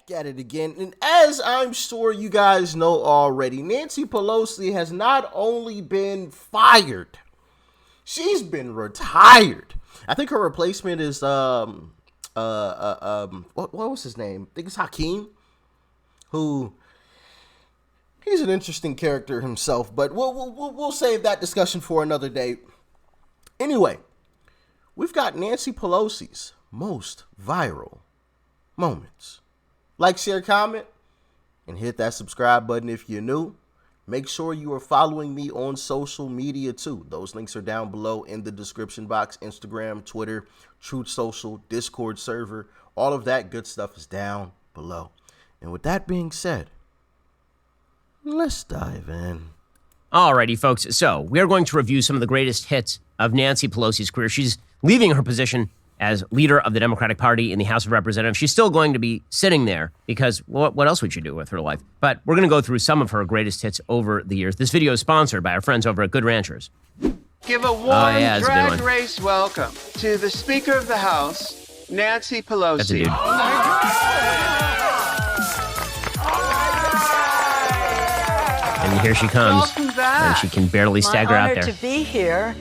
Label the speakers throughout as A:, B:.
A: back at it again. And as I'm sure you guys know already, Nancy Pelosi has not only been fired, she's been retired. I think her replacement is what was his name? I think it's Hakeem, who he's an interesting character himself, but we'll save that discussion for another day. Anyway, we've got Nancy Pelosi's most viral moments. Like, share, comment, and hit that subscribe button if you're new. Make sure you are following me on social media too. Those links are down below in the description box. Instagram, Twitter, Truth Social, Discord server. All of that good stuff is down below. And with that being said, let's dive in.
B: Alrighty, folks. So we are going to review some of the greatest hits of Nancy Pelosi's career. She's leaving her position as leader of the Democratic Party in the House of Representatives. She's still going to be sitting there because what else would she do with her life? But we're going to go through some of her greatest hits over the years. This video is sponsored by our friends over at Good Ranchers.
C: Give a warm drag race welcome to the Speaker of the House, Nancy Pelosi.
B: That's a dude. And here she comes. And she can barely stagger out there.
D: To be here.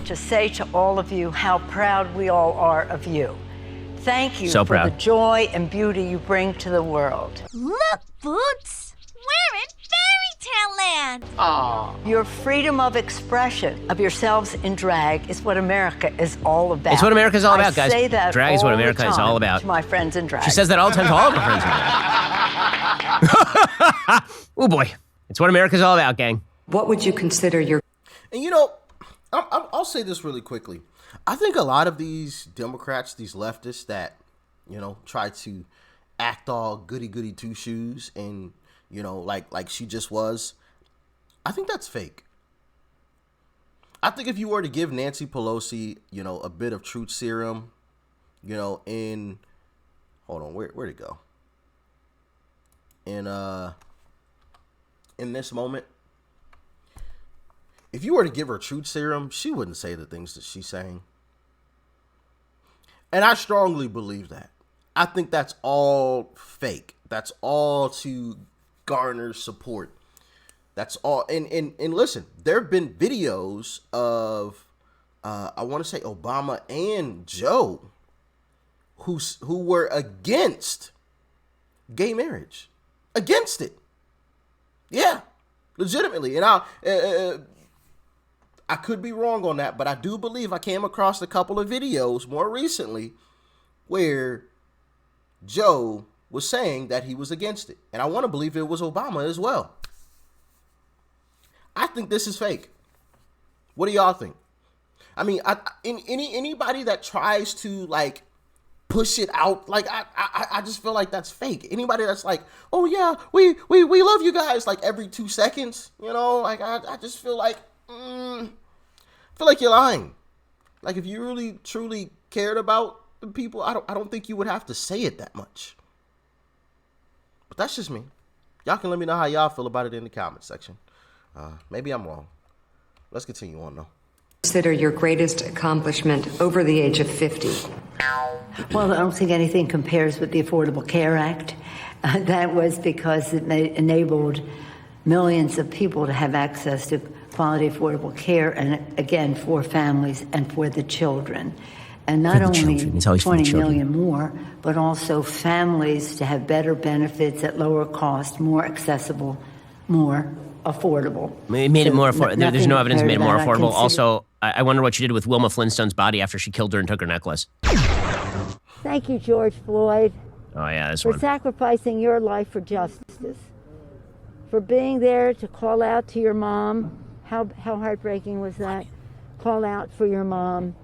D: To say to all of you how proud we all are of you. Thank you for the joy and beauty you bring to the world.
E: Look, Boots, we're in fairy tale land.
C: Aww.
D: Your freedom of expression of yourselves in drag is what America is all about.
B: It's what America is all about, guys.
D: I say that
B: drag is what America is all about.
D: To my friends in drag.
B: She says that all the time to all of her friends in drag. Oh boy, it's what America is all about, gang.
F: What would you consider your...
A: And you know, I'll say this really quickly. I think a lot of these Democrats, these leftists that, you know, try to act all goody-goody two-shoes and, you know, like she just was, I think that's fake. I think if you were to give Nancy Pelosi, you know, a bit of truth serum, you know, hold on, where'd it go? In this moment, if you were to give her truth serum, she wouldn't say the things that she's saying. And I strongly believe that. I think that's all fake. That's all to garner support. That's all. And listen, there have been videos of, I want to say Obama and Joe, who were against gay marriage. Against it. Yeah, legitimately. And I could be wrong on that, but I do believe I came across a couple of videos more recently where Joe was saying that he was against it. And I want to believe it was Obama as well. I think this is fake. What do y'all think? I mean, anybody that tries to like push it out, like I just feel like that's fake. Anybody that's like, oh yeah, we love you guys, like every 2 seconds, you know, like I just feel like you're lying. Like if you really truly cared about the people, I don't think you would have to say it that much. But that's just me. Y'all can let me know how y'all feel about it in the comment section. Maybe I'm wrong. Let's continue on though.
F: Consider your greatest accomplishment over the age of 50?
D: Well, I don't think anything compares with the Affordable Care Act. That was because it enabled millions of people to have access to quality, affordable care, and again, for families and for the children. And not only 20 million more, but also families to have better benefits at lower cost, more accessible, more affordable.
B: It made it more affordable. There's no evidence it made it more affordable. Also, I wonder what she did with Wilma Flintstone's body after she killed her and took her necklace.
G: Thank you, George Floyd.
B: Oh, yeah, this
G: for
B: one.
G: Sacrificing your life for justice. For being there to call out to your mom. How heartbreaking was that? Call out for your mom.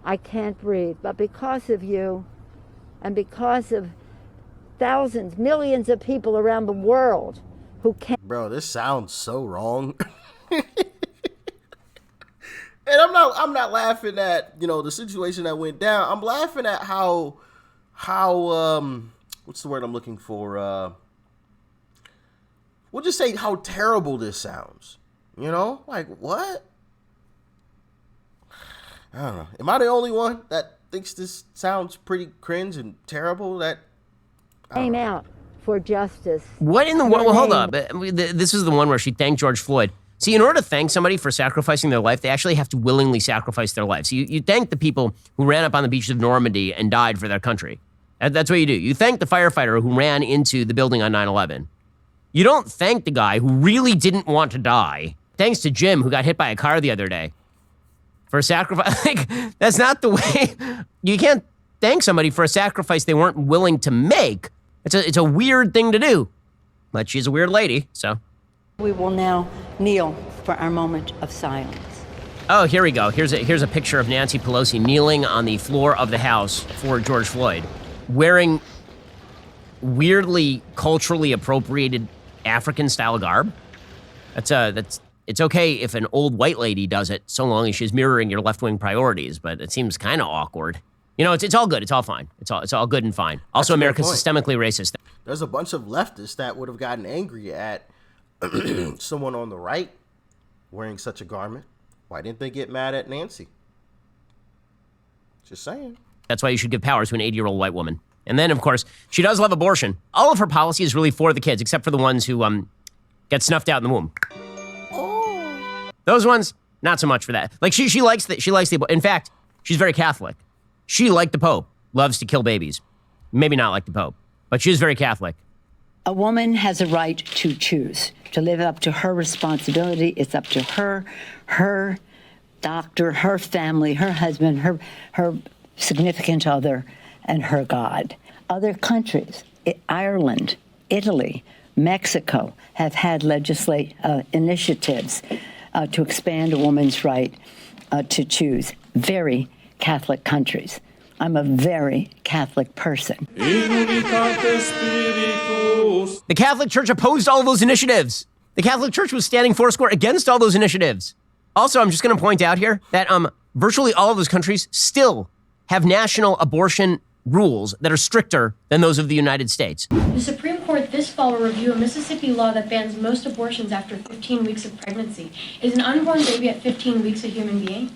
G: I can't breathe. But because of you, and because of thousands, millions of people around the world who can't...
A: Bro, this sounds so wrong. And I'm not laughing at, you know, the situation that went down. I'm laughing at how what's the word I'm looking for? We'll just say how terrible this sounds. You know, like what? I don't know. Am I the only one that thinks this sounds pretty cringe and terrible? That
G: came out for justice.
B: What in the world? Well, hold up. This is the one where she thanked George Floyd. See, in order to thank somebody for sacrificing their life, they actually have to willingly sacrifice their life. So you thank the people who ran up on the beaches of Normandy and died for their country. That's what you do. You thank the firefighter who ran into the building on 9/11. You don't thank the guy who really didn't want to die. Thanks to Jim, who got hit by a car the other day. For a sacrifice. Like, that's not the way. You can't thank somebody for a sacrifice they weren't willing to make. It's a weird thing to do. But she's a weird lady, so.
D: We will now kneel for our moment of silence.
B: Oh, here we go. Here's a picture of Nancy Pelosi kneeling on the floor of the House for George Floyd, wearing weirdly culturally appropriated African-style garb. It's okay if an old white lady does it, so long as she's mirroring your left-wing priorities, but it seems kind of awkward. You know, it's all good. It's all fine. It's all good and fine. Also, America's systemically racist.
A: There's a bunch of leftists that would have gotten angry at someone on the right wearing such a garment. Why didn't they get mad at Nancy? Just saying.
B: That's why you should give power to an 80-year-old white woman. And then, of course, she does love abortion. All of her policy is really for the kids, except for the ones who get snuffed out in the womb.
A: Oh.
B: Those ones, not so much for that. Like she likes the. In fact, she's very Catholic. She, like the Pope, loves to kill babies. Maybe not like the Pope, but she's very Catholic.
D: A woman has a right to choose, to live up to her responsibility. It's up to her doctor, her family, her husband, her significant other, and her God. Other countries, Ireland, Italy, Mexico, have had initiatives to expand a woman's right to choose. Very Catholic countries. I'm a very Catholic person.
B: The Catholic Church opposed all of those initiatives. The Catholic Church was standing foursquare against all those initiatives. Also, I'm just going to point out here that virtually all of those countries still have national abortion rules that are stricter than those of the United States.
H: The Supreme Court this fall will review a Mississippi law that bans most abortions after 15 weeks of pregnancy. Is an unborn baby at 15 weeks a human being?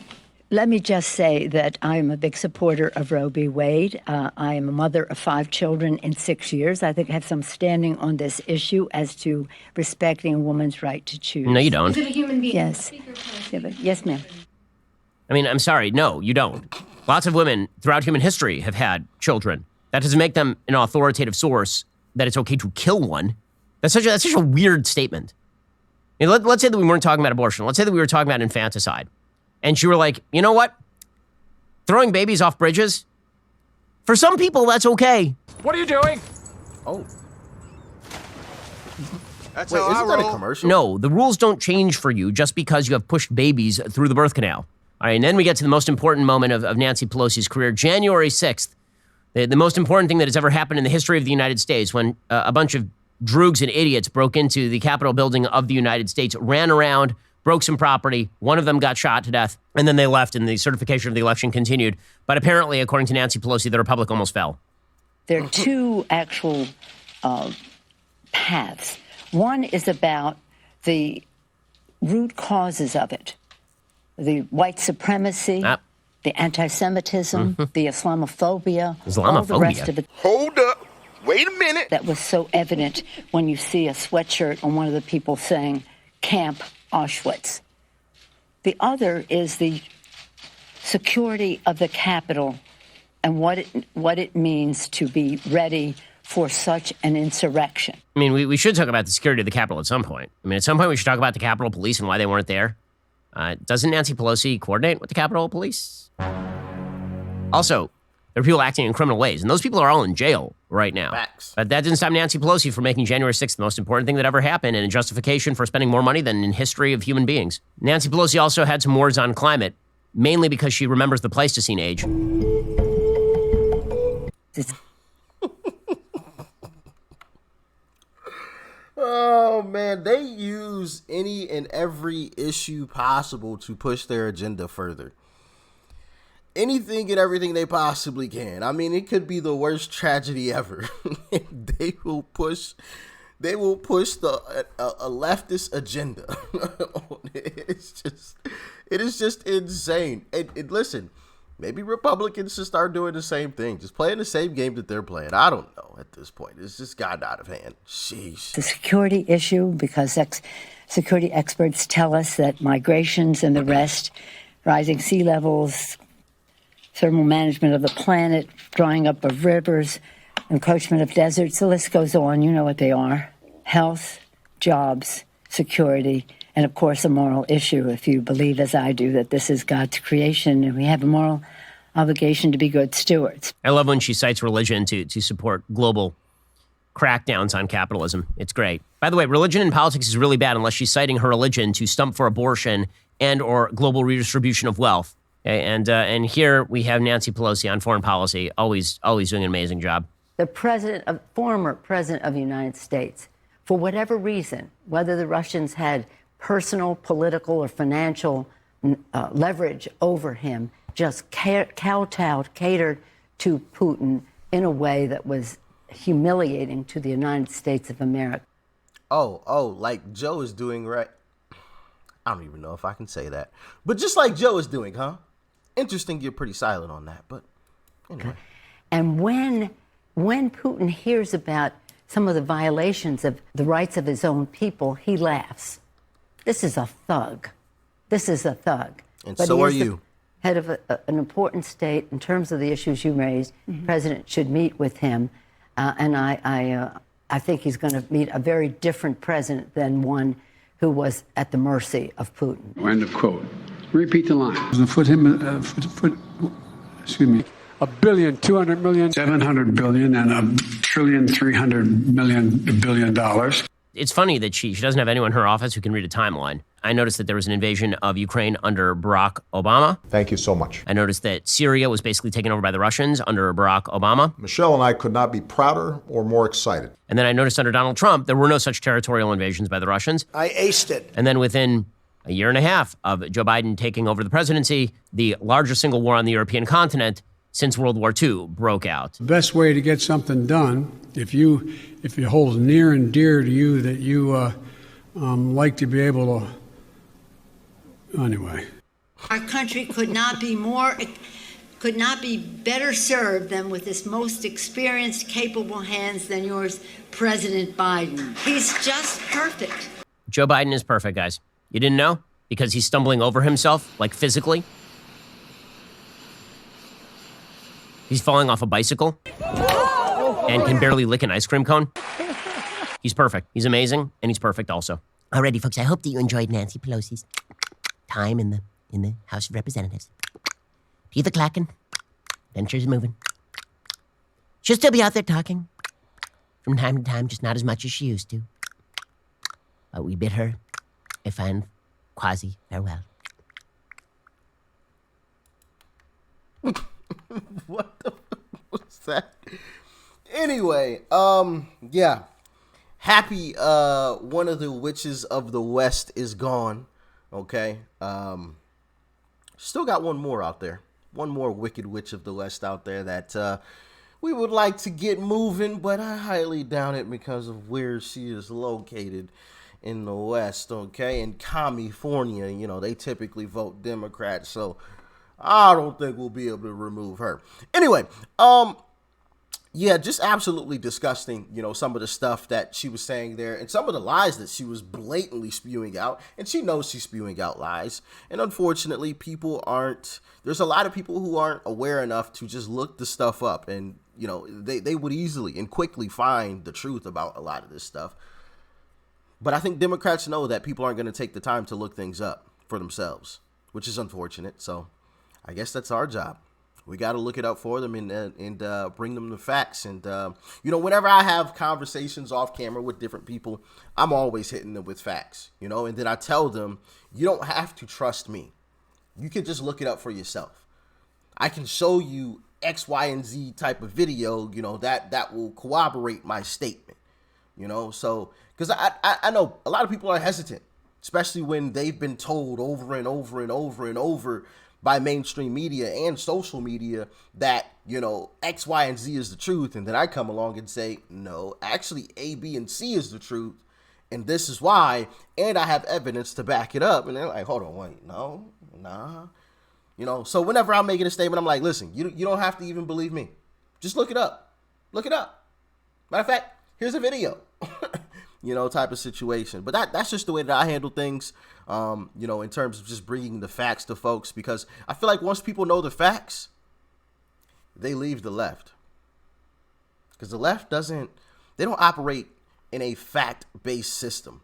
D: Let me just say that I'm a big supporter of Roe v. Wade. I am a mother of 5 children in 6 years. I think I have some standing on this issue as to respecting a woman's right to choose.
B: No, you don't.
H: Is it a human being?
D: Yes. Yes, ma'am.
B: I mean, I'm sorry. No, you don't. Lots of women throughout human history have had children. That doesn't make them an authoritative source that it's okay to kill one. That's such a weird statement. I mean, let's say that we weren't talking about abortion. Let's say that we were talking about infanticide. And you were like, you know what? Throwing babies off bridges? For some people, that's okay.
I: What are you doing?
A: Oh.
C: That's
A: Wait,
C: how I
A: isn't that a
C: roll.
A: commercial?
B: No, the rules don't change for you just because you have pushed babies through the birth canal. All right, and then we get to the most important moment of Nancy Pelosi's career, January 6th, the most important thing that has ever happened in the history of the United States, when a bunch of droogs and idiots broke into the Capitol building of the United States, ran around, broke some property. One of them got shot to death, and then they left, and the certification of the election continued. But apparently, according to Nancy Pelosi, the Republic almost fell.
D: There are 2 actual paths. One is about the root causes of it, the white supremacy, the anti-Semitism, the Islamophobia, all the rest of it.
J: Hold up. Wait a minute.
D: That was so evident when you see a sweatshirt on one of the people saying, Camp Auschwitz. The other is the security of the Capitol and what it means to be ready for such an insurrection.
B: I mean, we should talk about the security of the Capitol at some point. I mean, at some point we should talk about the Capitol Police and why they weren't there. Doesn't Nancy Pelosi coordinate with the Capitol Police? Also, there are people acting in criminal ways, and those people are all in jail right now.
A: Facts.
B: But that didn't stop Nancy Pelosi from making January 6th the most important thing that ever happened and a justification for spending more money than in history of human beings. Nancy Pelosi also had some words on climate, mainly because she remembers the Pleistocene age.
A: Oh, man, they use any and every issue possible to push their agenda further. Anything and everything they possibly can. I mean, it could be the worst tragedy ever. They will push a leftist agenda. It is just insane. And listen, maybe Republicans should start doing the same thing, just playing the same game that they're playing. I don't know at this point. It's just gotten out of hand. Sheesh.
D: The security issue, because security experts tell us that migrations and the rest, rising sea levels, thermal management of the planet, drying up of rivers, encroachment of deserts, the list goes on. You know what they are. Health, jobs, security, and of course a moral issue, if you believe, as I do, that this is God's creation and we have a moral obligation to be good stewards.
B: I love when she cites religion to support global crackdowns on capitalism. It's great. By the way, religion in politics is really bad unless she's citing her religion to stump for abortion and or global redistribution of wealth. Okay, and here we have Nancy Pelosi on foreign policy, always doing an amazing job.
D: The former president of the United States, for whatever reason, whether the Russians had personal, political, or financial leverage over him, just kowtowed, catered to Putin in a way that was humiliating to the United States of America.
A: Oh, like Joe is doing right. I don't even know if I can say that. But just like Joe is doing, huh? Interesting, you're pretty silent on that, but anyway.
D: And when Putin hears about some of the violations of the rights of his own people, he laughs. This is a thug. This is a thug.
A: And
D: but
A: so are you.
D: Head of an important state in terms of the issues you raised. Mm-hmm. The president should meet with him, and I think he's going to meet a very different president than one who was at the mercy of Putin.
I: End of quote. Repeat the line. Excuse me. $1 billion, $200 million, $700 billion, and $1,300 billion.
B: It's funny that she doesn't have anyone in her office who can read a timeline. I noticed that there was an invasion of Ukraine under Barack Obama.
K: Thank you so much.
B: I noticed that Syria was basically taken over by the Russians under Barack Obama.
K: Michelle and I could not be prouder or more excited.
B: And then I noticed under Donald Trump, there were no such territorial invasions by the Russians.
J: I aced it.
B: And then within a year and a half of Joe Biden taking over the presidency, the largest single war on the European continent since World War II broke out.
I: The best way to get something done, if it holds near and dear to you that you like to be able to, anyway.
L: Our country could not be better served than with this most experienced, capable hands than yours, President Biden. He's just perfect.
B: Joe Biden is perfect, guys. You didn't know? Because he's stumbling over himself, like physically. He's falling off a bicycle and can barely lick an ice cream cone. He's perfect. He's amazing, and he's perfect also. Alrighty, folks, I hope that you enjoyed Nancy Pelosi's time in the House of Representatives. Teeth are clacking. Dentures moving. She'll still be out there talking from time to time, just not as much as she used to. But we bid her a fine quasi farewell.
A: What the fuck was that? Anyway, yeah. Happy one of the witches of the West is gone. Okay. Still got one more out there. One more wicked witch of the West out there that we would like to get moving, but I highly doubt it because of where she is located in the West, okay? In California, you know, they typically vote Democrat, so I don't think we'll be able to remove her. Anyway, yeah, just absolutely disgusting, you know, some of the stuff that she was saying there and some of the lies that she was blatantly spewing out, and she knows she's spewing out lies. And unfortunately, there's a lot of people who aren't aware enough to just look the stuff up, and, you know, they would easily and quickly find the truth about a lot of this stuff. But I think Democrats know that people aren't going to take the time to look things up for themselves, which is unfortunate. So I guess that's our job. We got to look it up for them and bring them the facts. And, you know, whenever I have conversations off camera with different people, I'm always hitting them with facts, you know, and then I tell them, you don't have to trust me. You can just look it up for yourself. I can show you X, Y, and Z type of video, you know, that will corroborate my statement, you know, so because I know a lot of people are hesitant, especially when they've been told over and over and over and over by mainstream media and social media that, you know, X, Y, and Z is the truth. And then I come along and say, no, actually A, B, and C is the truth. And this is why, and I have evidence to back it up. And they're like, hold on, wait, no, nah. So whenever I'm making a statement, I'm like, listen, you don't have to even believe me. Just look it up. Look it up. Matter of fact, here's a video, type of situation. But that's just the way that I handle things, in terms of just bringing the facts to folks, because I feel like once people know the facts, they leave the left. Because the left they don't operate in a fact-based system.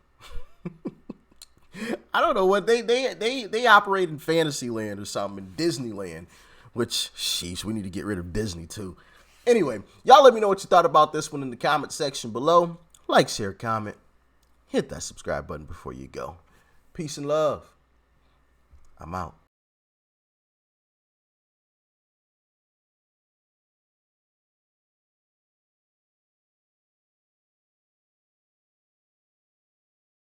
A: I don't know what they operate in Fantasyland or something, in Disneyland, which, sheesh, we need to get rid of Disney too. Anyway, y'all let me know what you thought about this one in the comment section below. Like, share, comment, hit that subscribe button before you go. Peace and love. I'm out.